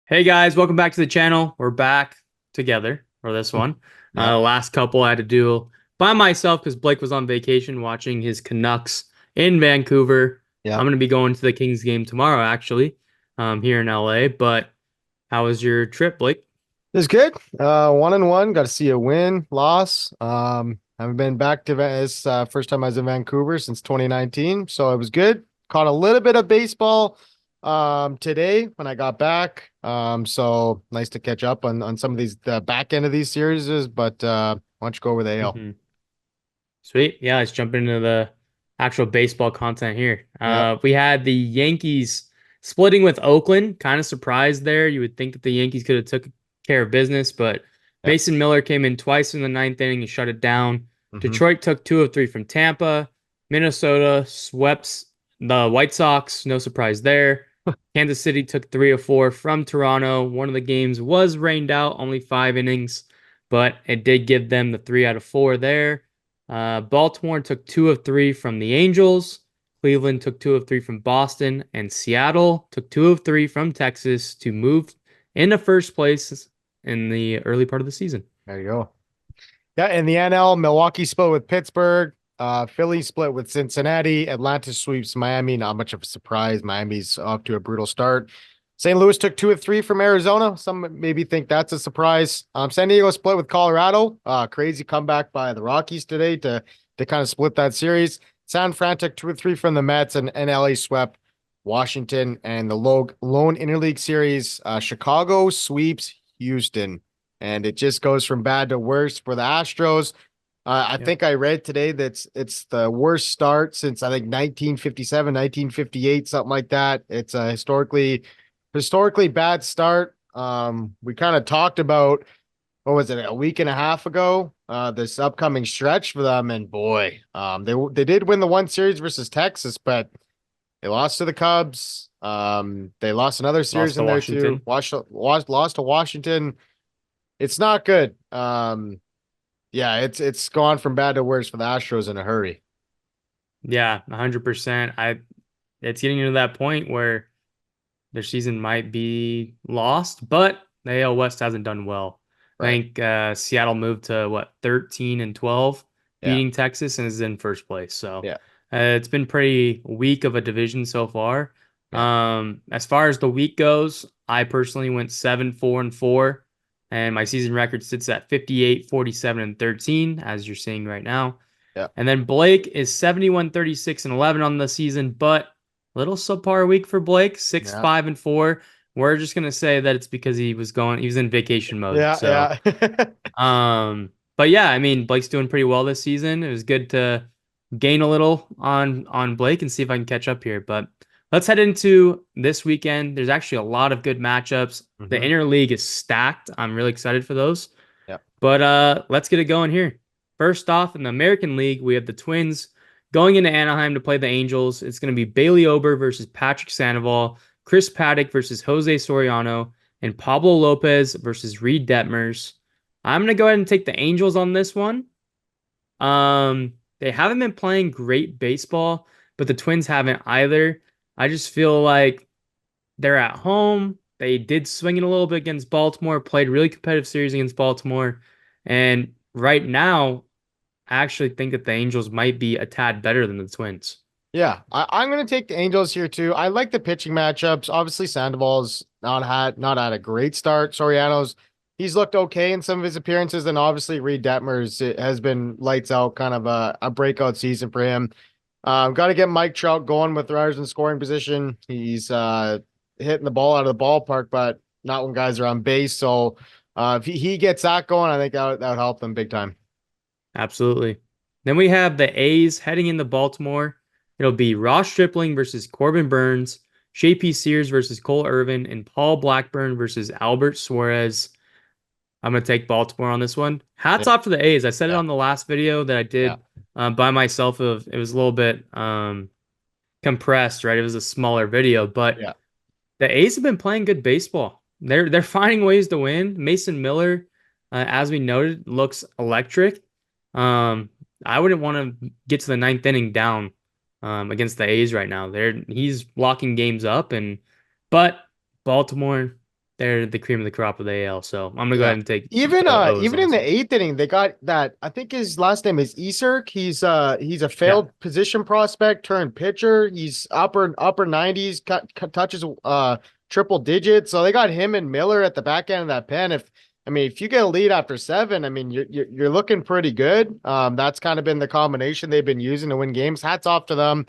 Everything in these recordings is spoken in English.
Hey guys, welcome back to the channel. We're back together for this one. Yep. Last couple I had to do by myself because Blake was on vacation watching his Canucks in Vancouver. I'm Yep. gonna be going to the Kings game tomorrow, actually, here in LA. But how was your trip, Blake? It's good. 1-1. Got to see a win, loss. Haven't been back to this first time I was in Vancouver since 2019, so it was good. Caught a little bit of baseball today when I got back. So nice to catch up on some of these the back end of these series. But why don't you go over the AL? hmm Sweet. Yeah, let's jump into the actual baseball content here. Yep. We had the Yankees splitting with Oakland. Kind of surprised there. You would think that the Yankees could have took care of business, but Yep. Mason Miller came in twice in the ninth inning and shut it down. hmm Detroit took two of three from Tampa. Minnesota swept the White Sox. No surprise there. Kansas City took three of four from Toronto. One of the games was rained out, only 5 innings, but it did give them the 3 out of 4 there. Baltimore took two of three from the Angels. Cleveland took two of three from Boston, and Seattle took two of three from Texas to move into first place in the early part of the season. There you go. Yeah, in the NL, Milwaukee split with Pittsburgh. Philly split with Cincinnati. Atlanta sweeps Miami. Not much of a surprise. Miami's off to a brutal start. St. Louis took two of three from Arizona. Some maybe think that's a surprise. San Diego split with Colorado. Crazy comeback by the Rockies today to kind of split that series. San Fran took two of three from the Mets, and LA swept Washington. And the lone interleague series, Chicago sweeps Houston, and it just goes from bad to worse for the Astros. I Yep. think I read today that it's the worst start since I think 1957, 1958, something like that. It's a historically bad start. We kind of talked about what was it, a week and a half ago, this upcoming stretch for them, and boy, they did win the one series versus Texas, but they lost to the Cubs. They lost another Lost series to in there too. Washington. Lost to Washington. It's not good. Yeah, it's gone from bad to worse for the Astros in a hurry. Yeah, 100%. It's getting to that point where their season might be lost, but the AL West hasn't done well. I Right. think Seattle moved to what 13 and 12, Yeah. beating Texas and is in first place. So Yeah. it's been pretty weak of a division so far. Yeah. As far as the week goes, I personally went 7-4-4, and my season record sits at 58, 47, and 13, as you're seeing right now. Yeah. And then Blake is 71, 36, and 11 on the season, but little subpar week for Blake, 6, Yeah. 5, and 4. We're just gonna say that it's because he was in vacation mode. Yeah. So, Yeah. but yeah, I mean, Blake's doing pretty well this season. It was good to gain a little on Blake and see if I can catch up here. But let's head into this weekend. There's actually a lot of good matchups. The hmm interleague is stacked. I'm really excited for those. Yeah. But let's get it going here. First off, in the American League, we have the Twins going into Anaheim to play the Angels. It's going to be Bailey Ober versus Patrick Sandoval, Chris Paddock versus Jose Soriano, and Pablo Lopez versus Reed Detmers. I'm going to go ahead and take the Angels on this one. They haven't been playing great baseball, but the Twins haven't either. I just feel like they're at home. They did swing it a little bit against Baltimore, played really competitive series against Baltimore. And right now, I actually think that the Angels might be a tad better than the Twins. Yeah. I'm gonna take the Angels here too. I like the pitching matchups. Obviously, Sandoval's not had a great start. Soriano's he's looked okay in some of his appearances, and obviously Reed Detmers it has been lights out, kind of a breakout season for him. Got to get Mike Trout going with runners in scoring position. He's hitting the ball out of the ballpark, but not when guys are on base. So if he gets that going, I think that would help them big time. Absolutely. Then we have the A's heading into Baltimore. It'll be Ross Stripling versus Corbin Burns, JP Sears versus Cole Irvin, and Paul Blackburn versus Albert Suarez. I'm going to take Baltimore on this one. Hats Yeah, off to the A's. I said it yeah, on the last video that I yeah, did by myself. It was a little bit compressed, right? It was a smaller video, but yeah. the A's have been playing good baseball. They're finding ways to win. Mason Miller, as we noted, looks electric. Um, I wouldn't want to get to the ninth inning down against the A's right now. He's locking games up, but Baltimore. they're the cream of the crop of the AL. So I'm gonna go Yeah. ahead and take Even the O's even on in this the one. eighth inning, they got that. I think his last name is Iserk. He's a Yeah. failed position prospect turned pitcher. He's upper 90s, touches triple digits. So they got him and Miller at the back end of that pen. If you get a lead after seven, I mean you're looking pretty good. That's kind of been the combination they've been using to win games. Hats off to them.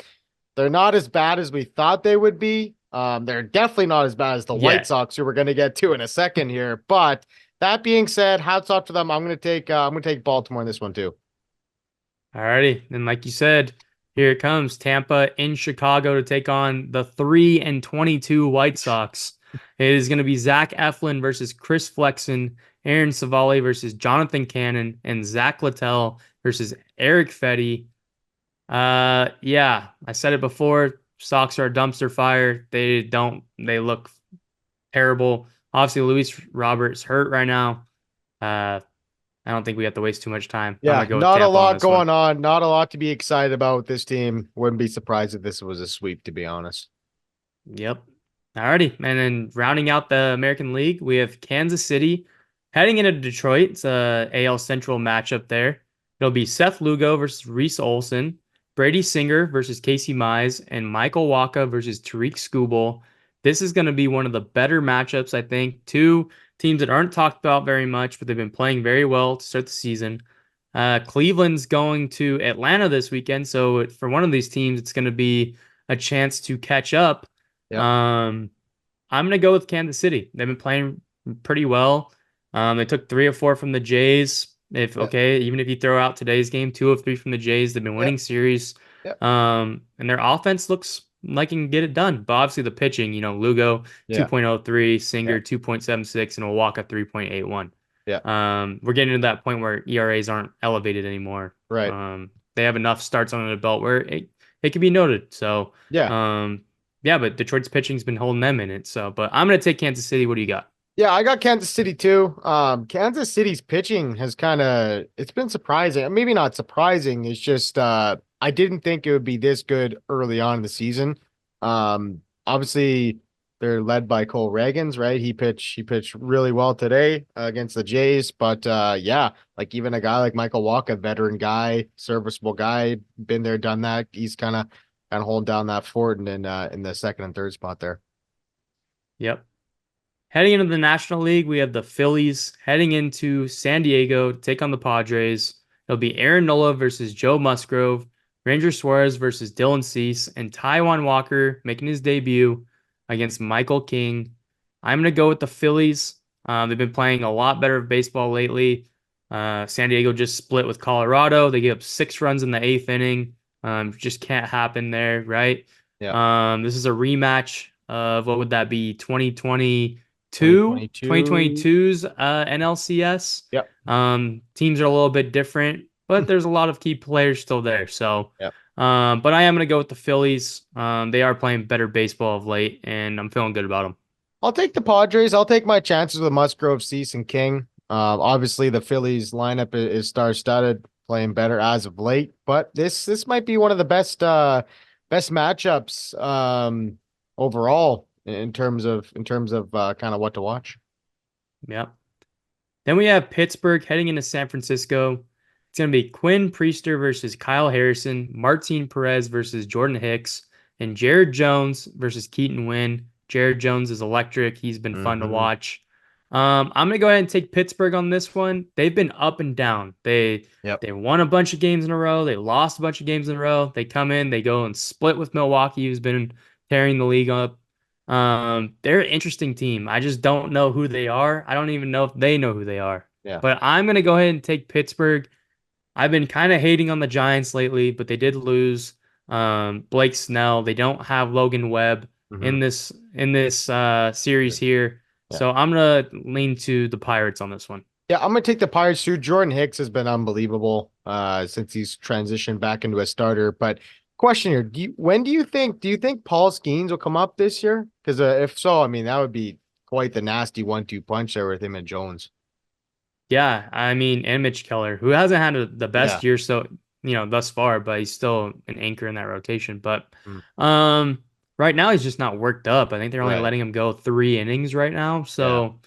They're not as bad as we thought they would be. They're definitely not as bad as the White Yeah. Sox, who we're going to get to in a second here. But that being said, hats off to them. I'm going to take Baltimore in this one too. Alrighty. And like you said, here it comes. Tampa in Chicago to take on the 3-22 White Sox. It is going to be Zach Eflin versus Chris Flexen, Aaron Savali versus Jonathan Cannon, and Zach Littell versus Eric Fetty. Yeah, I said it before. Sox are a dumpster fire. They look terrible. Obviously, Luis Roberts hurt right now. Uh, I don't think we have to waste too much time. I'm Yeah, gonna go with not a Tampa on lot this one. going on. Not a lot to be excited about with this team. Wouldn't be surprised if this was a sweep, to be honest. Yep. Alrighty. And then rounding out the American League, we have Kansas City heading into Detroit. It's a AL Central matchup there. It'll be Seth Lugo versus Reese Olson, Brady Singer versus Casey Mize, and Michael Waka versus Tariq Skubal. This is going to be one of the better matchups, I think. Two teams that aren't talked about very much, but they've been playing very well to start the season. Cleveland's going to Atlanta this weekend, so for one of these teams, it's going to be a chance to catch up. Yep. um, I'm gonna go with Kansas City. They've been playing pretty well. They took 3 of 4 from the Jays. If Yep. okay, even if you throw out today's game, 2 of 3 from the Jays, they've been winning Yep. series. Yep. And their offense looks like it can get it done. But obviously the pitching, Lugo Yeah. 2.03, Singer Yeah. 2.76, and Owaka 3.81. Yeah. We're getting to that point where ERAs aren't elevated anymore. Right. They have enough starts under the belt where it can be noted. So Yeah. um, yeah, but Detroit's pitching's been holding them in it. So, but I'm gonna take Kansas City. What do you got? Yeah, I got Kansas City too. Kansas City's pitching has it's been surprising. Maybe not surprising. It's just I didn't think it would be this good early on in the season. Obviously they're led by Cole Ragans, right? He pitched really well today against the Jays, but yeah, like even a guy like Michael Walker, veteran guy, serviceable guy, been there, done that. He's kind of holding down that fort and in the second and third spot there. Yep. Heading into the National League, we have the Phillies heading into San Diego to take on the Padres. It'll be Aaron Nola versus Joe Musgrove, Ranger Suarez versus Dylan Cease, and Taiwan Walker making his debut against Michael King. I'm going to go with the Phillies. They've been playing a lot better of baseball lately. San Diego just split with Colorado. They gave up 6 runs in the eighth inning. Just can't happen there, right? Yeah. This is a rematch of what would that be? 2022, 2022. 2022's NLCS. Yep. Teams are a little bit different, but there's a lot of key players still there. So, Yep. but I am going to go with the Phillies. They are playing better baseball of late, and I'm feeling good about them. I'll take the Padres. I'll take my chances with Musgrove, Cease, and King. Obviously the Phillies lineup is star-studded, playing better as of late, but this might be one of the best matchups overall in terms of kind of what to watch. Yep. Then we have Pittsburgh heading into San Francisco. It's going to be Quinn Priester versus Kyle Harrison, Martin Perez versus Jordan Hicks, and Jared Jones versus Keaton Wynn. Jared Jones is electric. He's been fun to Mm-hmm. watch. I'm gonna go ahead and take Pittsburgh on this one. They've been up and down. Yep. They won a bunch of games in a row. They lost a bunch of games in a row. They come in, they go and split with Milwaukee, who's been tearing the league up. They're an interesting team. I just don't know who they are. I don't even know if they know who they are. Yeah. But I'm gonna go ahead and take Pittsburgh. I've been kind of hating on the Giants lately, but they did lose Blake Snell. They don't have Logan Webb Mm-hmm. in this series here. Yeah. So I'm gonna lean to the Pirates on this one. Yeah, I'm gonna take the Pirates too. Jordan Hicks has been unbelievable since he's transitioned back into a starter. But question here, do you think Paul Skeens will come up this year? Because if so, I mean that would be quite the nasty 1-2 punch there with him and Jones. Yeah, I mean, and Mitch Keller, who hasn't had the Yeah. best year thus far, but he's still an anchor in that rotation. But Mm. um, right now he's just not worked up. I think they're only Right. letting him go 3 innings right now. Yeah. So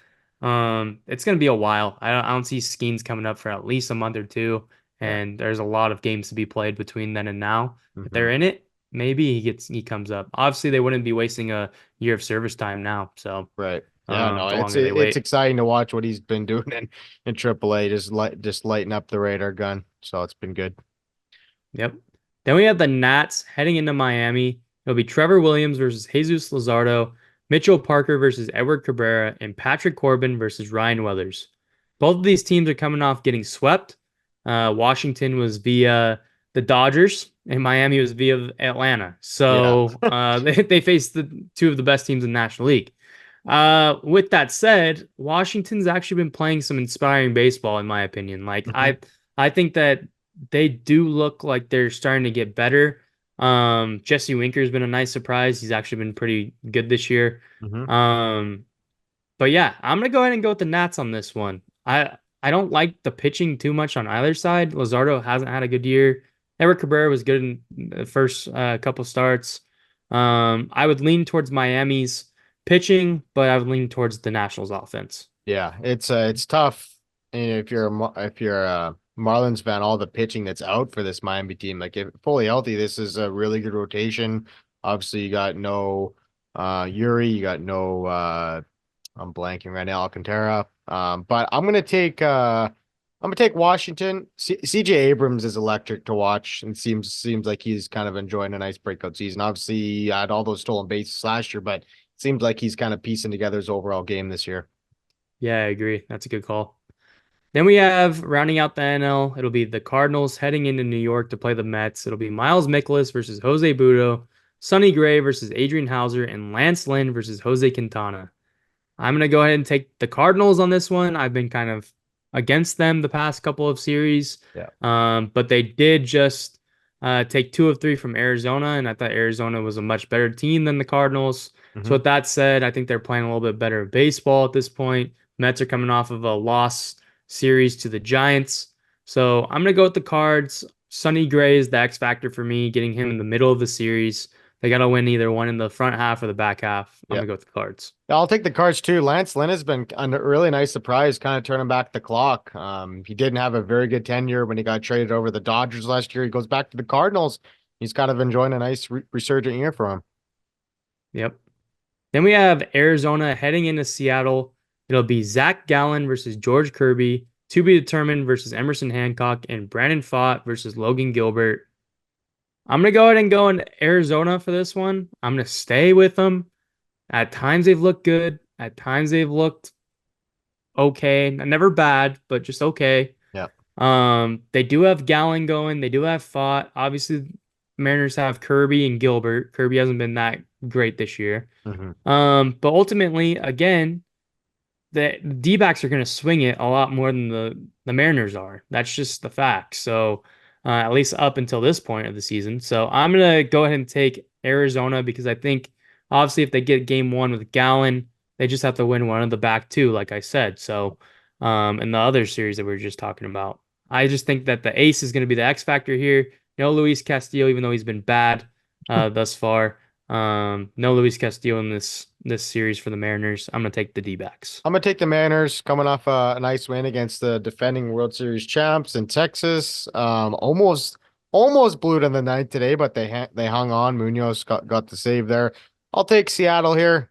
it's gonna be a while. I don't see Skeens coming up for at least a month or two. Yeah. And there's a lot of games to be played between then and now. If Hmm. they're in it, maybe he comes up. Obviously, they wouldn't be wasting a year of service time now. So Right. Yeah, no, the it's longer they it's wait. exciting to watch what he's been doing in AAA, just lighting up the radar gun. So it's been good. Yep. Then we have the Nats heading into Miami. It'll be Trevor Williams versus Jesus Luzardo, Mitchell Parker versus Edward Cabrera, and Patrick Corbin versus Ryan Weathers. Both of these teams are coming off getting swept. Washington was via the Dodgers, and Miami was via Atlanta. Yeah. So they faced the two of the best teams in the National League. With that said, Washington's actually been playing some inspiring baseball, in my opinion. Like Hmm. I think that they do look like they're starting to get better. Jesse Winker's been a nice surprise. He's actually been pretty good this year. Hmm. Um, but yeah, I'm gonna go ahead and go with the Nats on this one. I don't like the pitching too much on either side. Lazardo hasn't had a good year. Edward Cabrera was good in the first couple starts. I would lean towards Miami's pitching, but I would lean towards the Nationals offense. Yeah, it's tough. And if you're a Marlins fan, all the pitching that's out for this Miami team, like if fully healthy, this is a really good rotation. Obviously, you got no Yuri, you got no I'm blanking right now, Alcantara. But I'm gonna take Washington. CJ Abrams is electric to watch and seems like he's kind of enjoying a nice breakout season. Obviously, he had all those stolen bases last year, but it seems like he's kind of piecing together his overall game this year. Yeah, I agree. That's a good call. Then we have rounding out the NL. It'll be the Cardinals heading into New York to play the Mets. It'll be Miles Mikolas versus Jose Budo, Sonny Gray versus Adrian Hauser, and Lance Lynn versus Jose Quintana. I'm going to go ahead and take the Cardinals on this one. I've been kind of against them the past couple of series, Yeah. but they did just take 2 of 3 from Arizona, and I thought Arizona was a much better team than the Cardinals. So Hmm. with that said, I think they're playing a little bit better baseball at this point. Mets are coming off of a loss series to the Giants. So I'm going to go with the Cards. Sonny Gray is the X factor for me, getting him in the middle of the series. They got to win either one in the front half or the back half. I'm Yeah. going to go with the Cards. I'll take the Cards too. Lance Lynn has been a really nice surprise, kind of turning back the clock. He didn't have a very good tenure when he got traded over the Dodgers last year. He goes back to the Cardinals. He's kind of enjoying a nice resurgent year for him. Yep. Then we have Arizona heading into Seattle. It'll be Zach Gallen versus George Kirby, to be determined versus Emerson Hancock, and Brandon Pfaadt versus Logan Gilbert. I'm gonna go ahead and go in Arizona for this one. I'm gonna stay with them. At times they've looked good. At times they've looked okay. Never bad, but just okay. Yeah. They do have Gallen going. They do have Pfaadt. Obviously, Mariners have Kirby and Gilbert. Kirby hasn't been that great this year. Hmm. But ultimately, again, the D-backs are going to swing it a lot more than the Mariners are. That's just the fact. So at least up until this point of the season. So I'm going to go ahead and take Arizona because I think obviously if they get game one with Gallen, they just have to win one of the back two, like I said. So in the other series that we were just talking about, I just think that the ace is going to be the X factor here. No Luis Castillo, even though he's been bad thus far. No Luis Castillo in this series for the Mariners. I'm gonna take the D-backs. I'm gonna take the Mariners coming off a nice win against the defending World Series champs in Texas. Almost blew it in the ninth today, but they hung on. Munoz got the save there. I'll take Seattle here.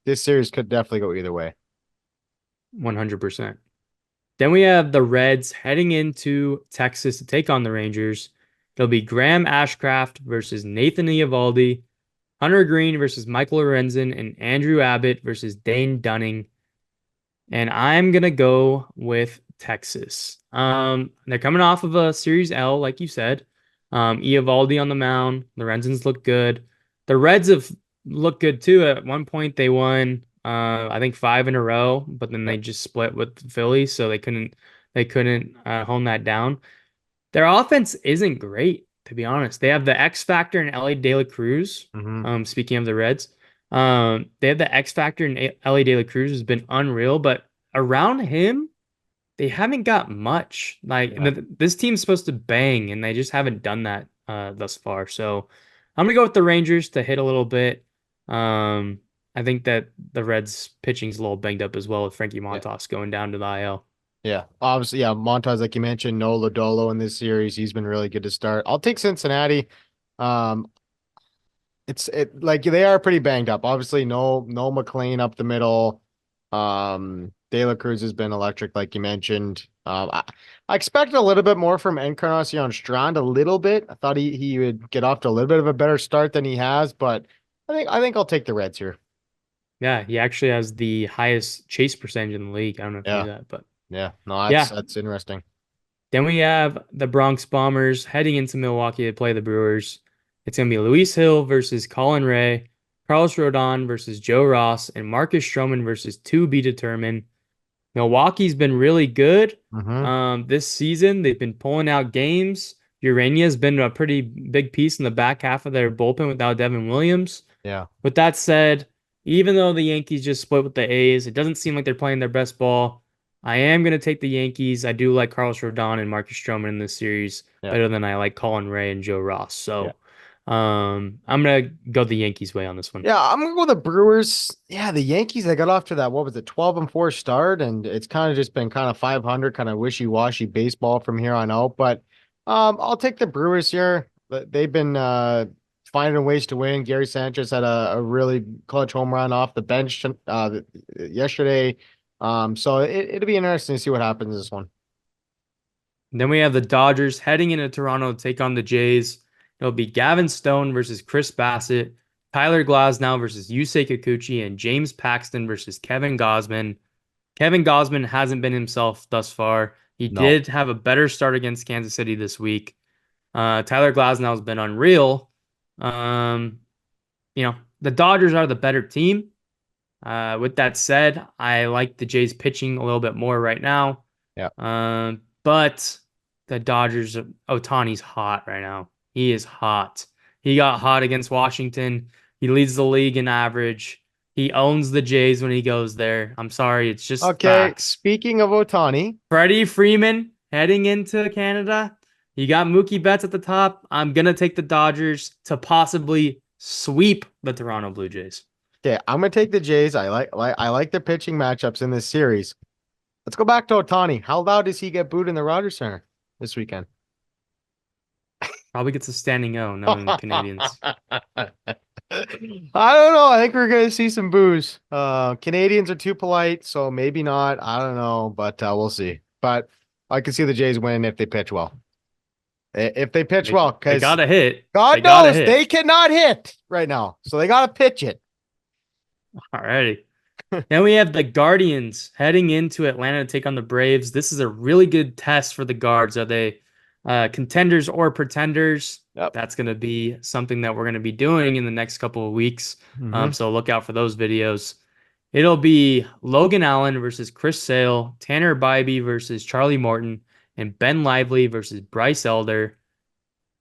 This series could definitely go either way. 100%. Then we have the Reds heading into Texas to take on the Rangers. It'll be Graham Ashcraft versus Nathan Eovaldi, Hunter Green versus Michael Lorenzen, and Andrew Abbott versus Dane Dunning. And I'm gonna go with Texas. They're coming off of a Series L, like you said. Eovaldi on the mound. Lorenzen's look good. The Reds have looked good too. At one point, they won, I think 5 in a row, but then they Yep. just split with the Phillies, so they couldn't hone that down. Their offense isn't great, to be honest. They have the X factor in Ellie De La Cruz. Hmm. Speaking of the Reds, they have the X factor in Ellie De La Cruz has been unreal, but around him, they haven't got much. Like Yeah. this team's supposed to bang, and they just haven't done that thus far. So I'm gonna go with the Rangers to hit a little bit. Um, I think that the Reds pitching's a little banged up as well with Frankie Yeah. Montas going down to the IL. Yeah. Obviously, yeah, Montez, like you mentioned, no Lodolo in this series. He's been really good to start. I'll take Cincinnati. Um, it like they are pretty banged up. Obviously, no McLean up the middle. De La Cruz has been electric, like you mentioned. I expected a little bit more from Encarnacion Strand, a little bit. I thought he would get off to a little bit of a better start than he has, but I think I'll take the Reds here. Yeah, he actually has the highest chase percentage in the league. I don't know if you knew Yeah, that, but yeah. No, yeah. that's interesting. Then we have the Bronx Bombers heading into Milwaukee to play the Brewers. It's going to be Luis Hill versus Colin Ray, Carlos Rodon versus Joe Ross, and Marcus Stroman versus to be determined. Milwaukee's been really good Mm-hmm. this season. They've been pulling out games. Urania's been a pretty big piece in the back half of their bullpen without Devin Williams. Yeah. With that said, even though the Yankees just split with the A's, it doesn't seem like they're playing their best ball. I am going to take the Yankees. I do like Carlos Rodon and Marcus Stroman in this series Yeah. better than I like Colin Ray and Joe Ross. Yeah. So I'm going to go the Yankees way on this one. Yeah, I'm gonna go with the Brewers. Yeah, the Yankees, they got off to that, what was it, 12-4 start, and it's kind of just been kind of 500, kind of wishy-washy baseball from here on out. But I'll take the Brewers here. They've been finding ways to win. Gary Sanchez had a really clutch home run off the bench yesterday. So it'll be interesting to see what happens in this one. Then we have the Dodgers heading into Toronto to take on the Jays. It'll be Gavin Stone versus Chris Bassett, Tyler Glasnow versus Yusei Kikuchi, and James Paxton versus Kevin Gausman. Kevin Gausman hasn't been himself thus far. He No. did have a better start against Kansas City this week. Tyler Glasnow has been unreal. Um, the Dodgers are the better team. With that said, I like the Jays pitching a little bit more right now. Yeah. But the Dodgers, Otani's hot right now. He is hot. He got hot against Washington. He leads the league in average. He owns the Jays when he goes there. I'm sorry, it's just Okay, facts. speaking of Otani, Freddie Freeman heading into Canada. You got Mookie Betts at the top. I'm gonna take the Dodgers to possibly sweep the Toronto Blue Jays. okay, I'm gonna take the Jays. I like the pitching matchups in this series. Let's go back to Otani. How loud does he get booed in the Rogers Center this weekend? Probably gets a standing O, knowing the Canadians. I don't know. I think we're gonna see some boos. Canadians are too polite, so maybe not. I don't know, but we'll see. But I can see the Jays win if they pitch well. If they pitch well, They because got to hit. God gotta knows hit. they cannot hit right now, so they gotta pitch it. Alrighty. Then we have the Guardians heading into Atlanta to take on the Braves. This is a really good test for the Guards. Are they contenders or pretenders? Yep. That's going to be something that we're going to be doing in the next couple of weeks. Mhm. So look out for those videos. It'll be Logan Allen versus Chris Sale, Tanner Bybee versus Charlie Morton, and Ben Lively versus Bryce Elder.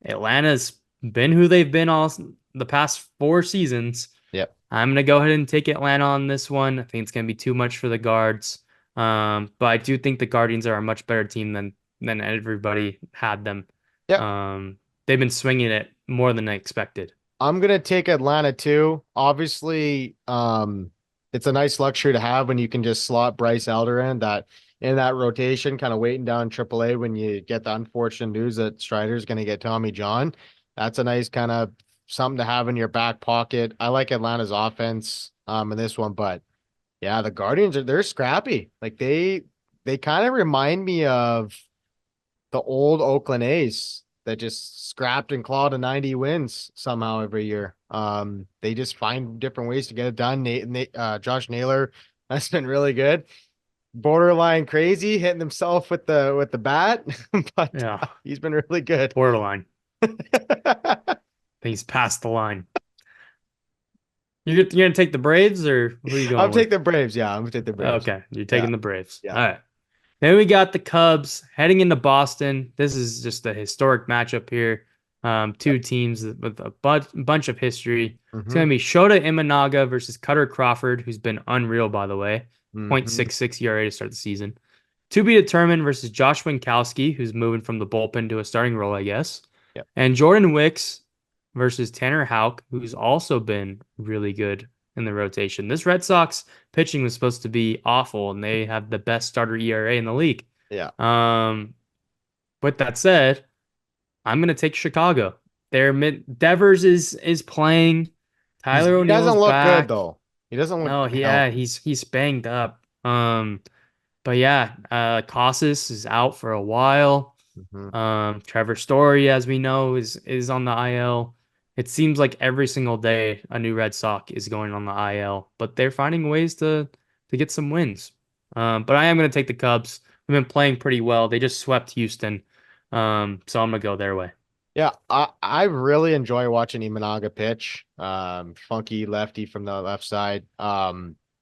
Atlanta's been who they've been all the past 4 seasons. Yep. I'm gonna go ahead and take Atlanta on this one. I think it's gonna be too much for the Guards. But I do think the Guardians are a much better team than everybody had them. Yep. They've been swinging it more than I expected. I'm gonna take Atlanta too. Obviously, it's a nice luxury to have when you can just slot Bryce Elder in that rotation, kind of waiting down AAA when you get the unfortunate news that Strider's gonna get Tommy John. That's a nice kind of something to have in your back pocket. I like Atlanta's offense in this one, but yeah, the Guardians they're scrappy. Like they kind of remind me of the old Oakland A's that just scrapped and clawed to 90 wins somehow every year. They just find different ways to get it done. Josh Naylor, that's been really good. Borderline crazy, hitting himself with the bat, but Yeah, he's been really good. borderline. I think he's past the line. You're gonna take the Braves or who are you going I'm with? taking the Braves. Yeah, I'm gonna take the Braves. Okay, you're taking Yeah. the Braves. Yeah. All right. Then we got the Cubs heading into Boston. This is just a historic matchup here. Two teams with a bunch of history. It's going to be Shota Imanaga versus Cutter Crawford, who's been unreal, by the way. Mhm. 0.66 ERA to start the season. To be determined versus Josh Winkowski, who's moving from the bullpen to a starting role, I guess. Yep. And Jordan Wicks versus Tanner Houck, who's also been really good in the rotation. This Red Sox pitching was supposed to be awful, and they have the best starter ERA in the league. Yeah. Um, with that said, I'm gonna take Chicago. Their mid Devers is playing. Tyler He doesn't O'Neill's look good back. though. He doesn't look No, yeah, healthy. he's banged up. But yeah, Casas is out for a while. Mhm. Trevor Story, as we know, is on the IL. It seems like every single day a new Red Sox is going on the IL, but they're finding ways to get some wins. But I am going to take the Cubs. They've been playing pretty well. They just swept Houston. So I'm gonna go their way. Yeah, I really enjoy watching Imanaga pitch. Funky lefty from the left side.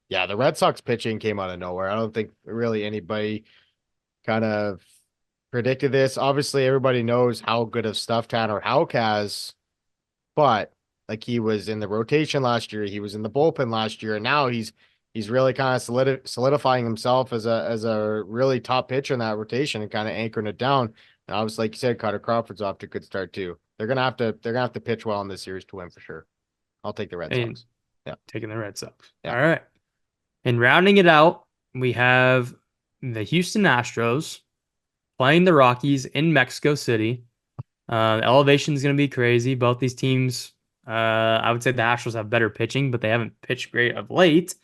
Yeah, the Red Sox pitching came out of nowhere. I don't think really anybody kind of predicted this. Obviously, everybody knows how good of stuff Tanner Houck has, but like he was in the rotation last year, he was in the bullpen last year, and now he's really kind of solidifying himself as a really top pitcher in that rotation and kind of anchoring it down. And obviously, like you said, Carter Crawford's off to a good start too. They're gonna have to pitch well in this series to win for sure. I'll take the Red And Sox. Yeah, taking the Red Sox. yeah. All right. And rounding it out, we have the Houston Astros playing the Rockies in Mexico City. The elevation is going to be crazy. Both these teams, I would say the Astros have better pitching, but they haven't pitched great of late.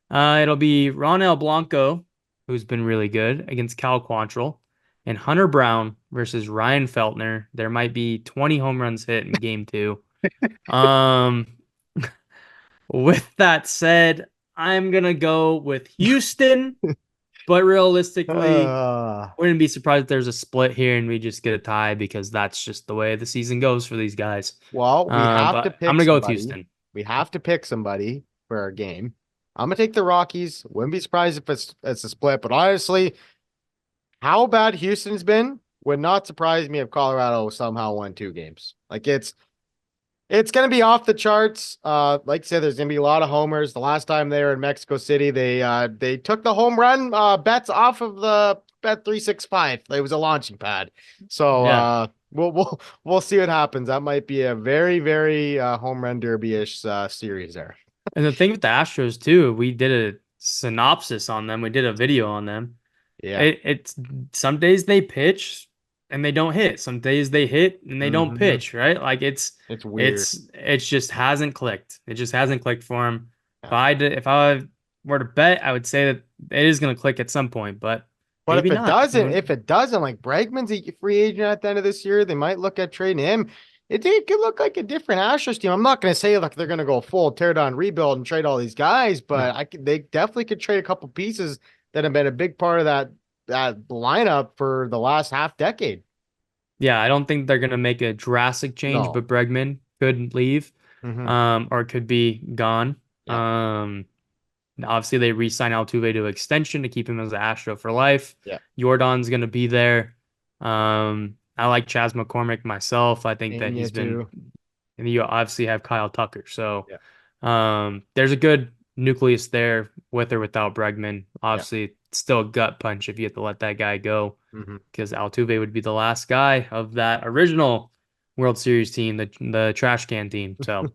It'll be Ronel Blanco, who's been really good, against Cal Quantrill, and Hunter Brown versus Ryan Feltner. There might be 20 home runs hit in game two. Um, with that said, I'm gonna go with Houston, but realistically, Uh, wouldn't be surprised if there's a split here and we just get a tie because that's just the way the season goes for these guys. well, we have to But I'm pick gonna go with somebody. Houston. We have to pick somebody for our game. I'm gonna take the Rockies. Wouldn't be surprised if it's a split, but honestly, how bad Houston's been would not surprise me if Colorado somehow won 2 games. Like it's gonna be off the charts. Like I said, there's gonna be a lot of homers. The last time they were in Mexico City, they took the home run bets off of the Bet 365. It was a launching pad. So Yeah. we'll see what happens. That might be a very, very home run derby-ish series there. And the thing with the Astros too, we did a synopsis on them. We did a video on them. Yeah. It's some days they pitch and they don't hit. Some days they hit and they don't Hmm. pitch, right? Like It's weird. it's just hasn't clicked. It just hasn't clicked for him. Yeah. If I were to bet, I would say that it is going to click at some point, but But maybe not. if it doesn't, like Bregman's a free agent at the end of this year, they might look at trading him. It could look like a different Astros team. I'm not going to say like they're going to go full tear down rebuild and trade all these guys, but they definitely could trade a couple pieces that have been a big part of that lineup for the last half decade. Yeah, I don't think they're going to make a drastic change, No. but Bregman could leave, Hmm. or could be gone. Yeah. Obviously they re-sign Altuve to extension to keep him as an Astro for life. Yeah. Jordan's going to be there. I like Chas McCormick myself. I think that Pena he's been, too. and you obviously have Kyle Tucker. So, Yeah. there's a good nucleus there with or without Bregman. Yeah. Obviously, it's still a gut punch if you have to let that guy go Hmm. because Altuve would be the last guy of that original World Series team, the trash can team. So,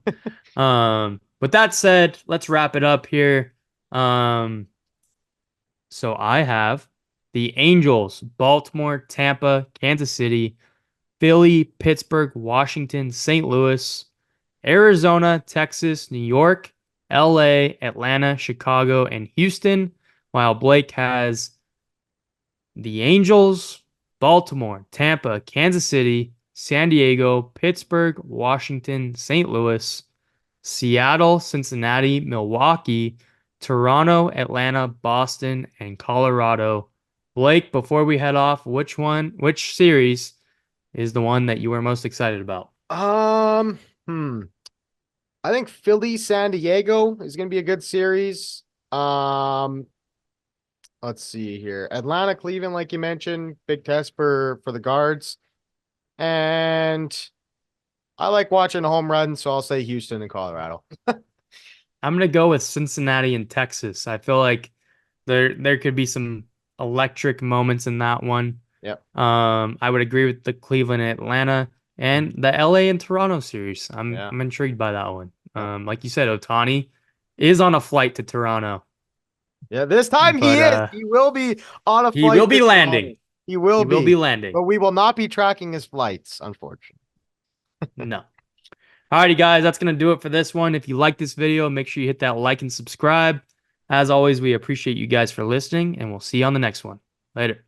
with that said, let's wrap it up here. Um, so I have the Angels, Baltimore, Tampa, Kansas City, Philly, Pittsburgh, Washington, St. Louis, Arizona, Texas, New York, LA, Atlanta, Chicago, and Houston, while Blake has the Angels, Baltimore, Tampa, Kansas City, San Diego, Pittsburgh, Washington, St. Louis, Seattle, Cincinnati, Milwaukee, Toronto, Atlanta, Boston, and Colorado. Blake, before we head off, which series is the one that you are most excited about? Um, hmm. I think Philly San Diego is going to be a good series. Um, let's see here. Atlanta Cleveland, like you mentioned, big test for the guards. And I like watching the home run, so I'll say Houston and Colorado. I'm gonna go with Cincinnati and Texas. I feel like there could be some electric moments in that one. Yep. I would agree with the Cleveland and Atlanta. and the LA and Toronto series. Yeah. I'm intrigued by that one. Yeah. Like you said, Otani is on a flight to Toronto, Yeah, this time he but is. He will be on a he flight will be to landing. Toronto. He will He will be. be landing. But we will not be tracking his flights, unfortunately. No. Alrighty, guys, that's gonna do it for this one. If you like this video, make sure you hit that like and subscribe. As always, we appreciate you guys for listening, and we'll see you on the next one. Later.